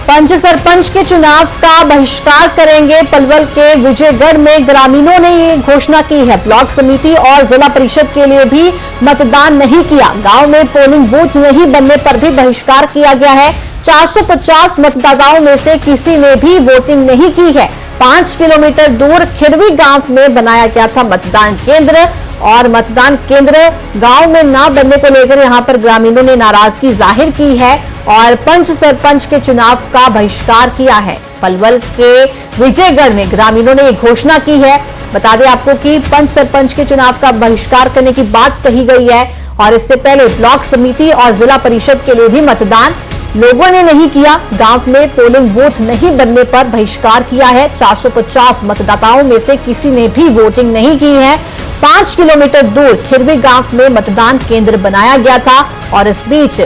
पंच सरपंच के चुनाव का बहिष्कार करेंगे। पलवल के विजयगढ़ में ग्रामीणों ने ये घोषणा की है। ब्लॉक समिति और जिला परिषद के लिए भी मतदान नहीं किया। गांव में पोलिंग बूथ नहीं बनने पर भी बहिष्कार किया गया है। 450 मतदाताओं में से किसी ने भी वोटिंग नहीं की है। 5 किलोमीटर दूर खिड़वी गांव में बनाया गया था मतदान केंद्र और मतदान केंद्र गांव में न बनने को लेकर यहां पर ग्रामीणों ने नाराजगी जाहिर की है और पंच सरपंच के चुनाव का बहिष्कार किया है। पलवल के विजयगढ़ में ग्रामीणों ने एक घोषणा की है। बता दें आपको कि पंच सरपंच के चुनाव का बहिष्कार करने की बात कही गई है और इससे पहले ब्लॉक समिति और जिला परिषद के लिए भी मतदान लोगों ने नहीं किया। गांव में पोलिंग बूथ नहीं बनने पर बहिष्कार किया है। 450 मतदाताओं में से किसी ने भी वोटिंग नहीं की है। 5 किलोमीटर दूर खिड़वी गांव में मतदान केंद्र बनाया गया था और इस बीच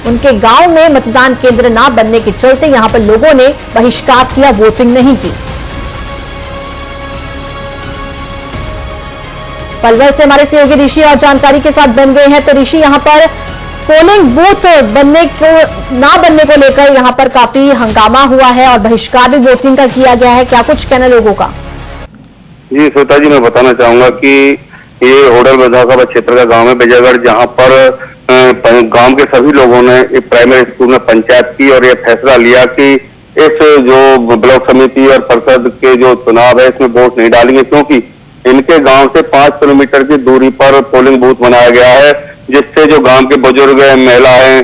उनके गांव में मतदान केंद्र न बनने के चलते यहां पर लोगों ने बहिष्कार किया, वोटिंग नहीं की। पलवल से हमारे सहयोगी ऋषि और जानकारी के साथ बन गए हैं। तो ऋषि, यहां पर पोलिंग बूथ ना बनने को लेकर यहां पर काफी हंगामा हुआ है और बहिष्कार भी वोटिंग का किया गया है। क्या कुछ कहना लोगों का? जी श्वेता जी, मैं बताना चाहूंगा कि ये होडल विधानसभा क्षेत्र का गांव है विजयगढ़, जहां पर गांव के सभी लोगों ने एक प्राइमरी स्कूल में पंचायत की और ये फैसला लिया कि इस जो ब्लॉक समिति और परिषद के जो चुनाव है इसमें वोट नहीं डालेंगे, क्योंकि इनके गांव से 5 किलोमीटर की दूरी पर पोलिंग बूथ बनाया गया है, जिससे जो गांव के बुजुर्ग हैं, महिला हैं,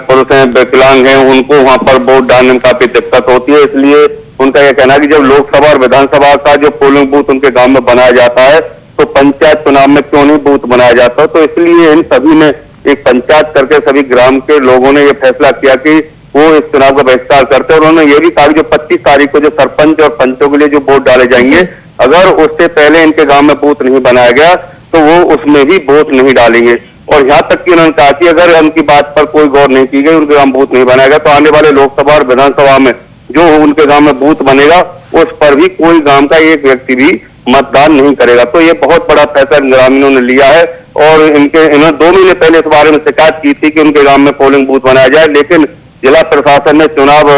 पुरुष हैं, विकलांग हैं, उनको वहां पर वोट डालने में काफी दिक्कत होती है। इसलिए उनका यह कहना है कि जब लोकसभा और विधानसभा का जो पोलिंग बूथ उनके गांव में बनाया जाता है तो पंचायत चुनाव में क्यों नहीं बूथ बनाया जाता। तो इसलिए इन सभी ने एक पंचायत करके सभी ग्राम के लोगों ने यह फैसला किया कि वो इस चुनाव का बहिष्कार करते हैं। उन्होंने ये भी कहा कि जो 25 तारीख को जो सरपंच और पंचों के लिए जो वोट डाले जाएंगे, अगर उससे पहले इनके गांव में बूथ नहीं बनाया गया तो वो उसमें भी वोट नहीं डालेंगे। और यहाँ तक कि उन्होंने कहा कि अगर उनकी बात पर कोई गौर नहीं की गई, उनके गांव बूथ नहीं बनाया गया, तो आने वाले लोकसभा और विधानसभा में जो उनके गांव में बूथ बनेगा उस पर भी कोई गांव का एक व्यक्ति भी मतदान नहीं करेगा। तो ये बहुत बड़ा फैसला ग्रामीणों ने लिया है और इन्होंने 2 महीने पहले इस बारे में शिकायत की थी कि उनके गांव में पोलिंग बूथ बनाया जाए, लेकिन जिला प्रशासन ने चुनाव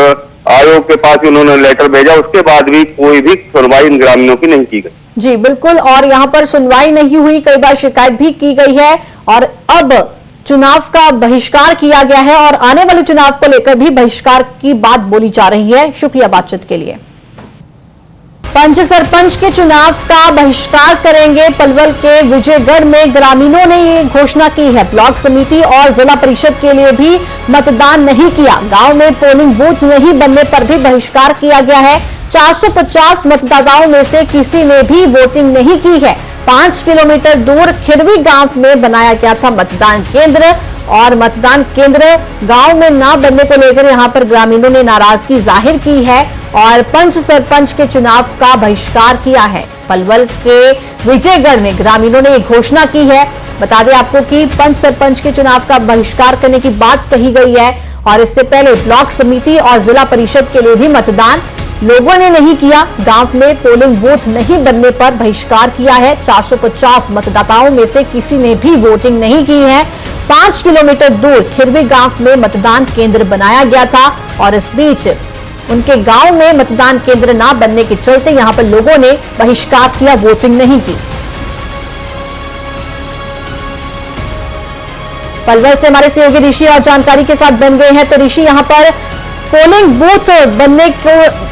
आयोग के पास उन्होंने लेटर भेजा, उसके बाद भी कोई भी सुनवाई इन ग्रामीणों की नहीं की गई। जी बिल्कुल, और यहाँ पर सुनवाई नहीं हुई, कई बार शिकायत भी की गई है और अब चुनाव का बहिष्कार किया गया है और आने वाले चुनाव को लेकर भी बहिष्कार की बात बोली जा रही है। शुक्रिया बातचीत के लिए। पंच सरपंच के चुनाव का बहिष्कार करेंगे। पलवल के विजयगढ़ में ग्रामीणों ने ये घोषणा की है। ब्लॉक समिति और जिला परिषद के लिए भी मतदान नहीं किया। गांव में पोलिंग बूथ नहीं बनने पर भी बहिष्कार किया गया है। 450 मतदाताओं में से किसी ने भी वोटिंग नहीं की है। 5 किलोमीटर दूर खिड़वी गांव में बनाया गया था मतदान केंद्र और मतदान केंद्र गांव में न बनने को लेकर यहां पर ग्रामीणों ने नाराजगी जाहिर की है और पंच सरपंच के चुनाव का बहिष्कार किया है। पलवल के विजयगढ़ में ग्रामीणों ने एक घोषणा की है। बता दें आपको कि पंच सरपंच के चुनाव का बहिष्कार करने की बात कही गई है और इससे पहले ब्लॉक समिति और जिला परिषद के लिए भी मतदान लोगों ने नहीं किया। गांव में पोलिंग बूथ नहीं बनने पर बहिष्कार किया है। 450 मतदाताओं में से किसी ने भी वोटिंग नहीं की है। 5 किलोमीटर दूर खिड़वी गांव में मतदान केंद्र बनाया गया था और इस बीच उनके गांव में मतदान केंद्र न बनने के चलते यहां पर लोगों ने बहिष्कार किया, वोटिंग नहीं की। पलवल से हमारे सहयोगी ऋषि और जानकारी के साथ बन गए हैं। तो ऋषि, यहां पर पोलिंग बूथ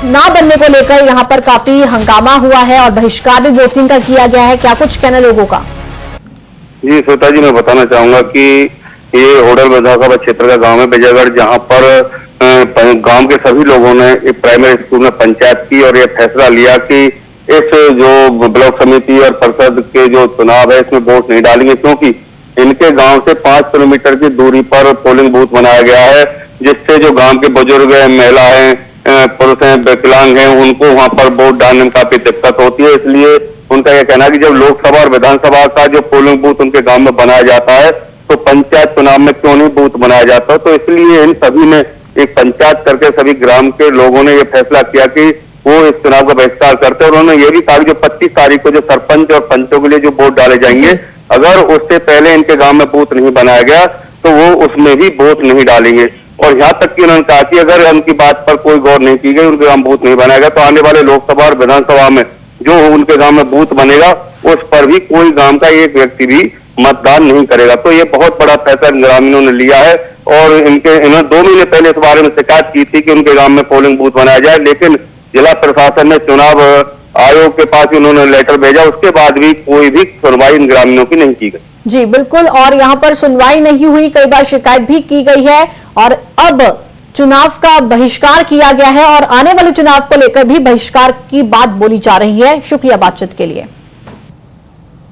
ना बनने को लेकर यहां पर काफी हंगामा हुआ है और बहिष्कार भी वोटिंग का किया गया है। क्या कुछ कहना लोगों का? जी श्वेता जी, मैं बताना चाहूंगा कि ये होडल विधानसभा क्षेत्र का गांव है विजयगढ़, जहां पर गांव के सभी लोगों ने एक प्राइमरी स्कूल में पंचायत की और ये फैसला लिया कि इस जो ब्लॉक समिति और परिषद के जो चुनाव है इसमें वोट नहीं डालेंगे, क्योंकि इनके गांव से 5 किलोमीटर की दूरी पर पोलिंग बूथ बनाया गया है, जिससे जो गांव के बुजुर्ग हैं, महिला हैं, पुरुष हैं, विकलांग हैं, उनको वहां पर वोट डालने में काफी दिक्कत होती है। इसलिए उनका यह कहना है कि जब लोकसभा और विधानसभा का जो पोलिंग बूथ उनके गांव में बनाया जाता है तो पंचायत चुनाव में क्यों नहीं बूथ बनाया जाता। तो इसलिए इन सभी ने एक पंचायत करके सभी ग्राम के लोगों ने यह फैसला किया कि वो इस चुनाव का बहिष्कार करते हैं। और उन्होंने ये भी कहा कि जो 25 तारीख को जो सरपंच और पंचों के लिए जो वोट डाले जाएंगे, अगर उससे पहले इनके गांव में बूथ नहीं बनाया गया तो वो उसमें भी वोट नहीं डालेंगे। और यहाँ तक कि उन्होंने कहा कि अगर उनकी बात पर कोई गौर नहीं की गई, उनके गांव बूथ नहीं बनाया गया, तो आने वाले लोकसभा और विधानसभा में जो उनके गांव में बूथ बनेगा उस पर भी कोई गांव का एक व्यक्ति भी मतदान नहीं करेगा। तो ये बहुत बड़ा फैसला ग्रामीणों ने लिया है और इन्होंने 2 महीने पहले इस बारे में शिकायत की थी कि उनके गांव में पोलिंग बूथ बनाया जाए, लेकिन जिला प्रशासन ने चुनाव आयोग के पास उन्होंने लेटर भेजा, उसके बाद भी कोई भी सुनवाई इन ग्रामीणों की नहीं की गई। जी बिल्कुल, और यहाँ पर सुनवाई नहीं हुई, कई बार शिकायत भी की गई है और अब चुनाव का बहिष्कार किया गया है और आने वाले चुनाव को लेकर भी बहिष्कार की बात बोली जा रही है। शुक्रिया बातचीत के लिए।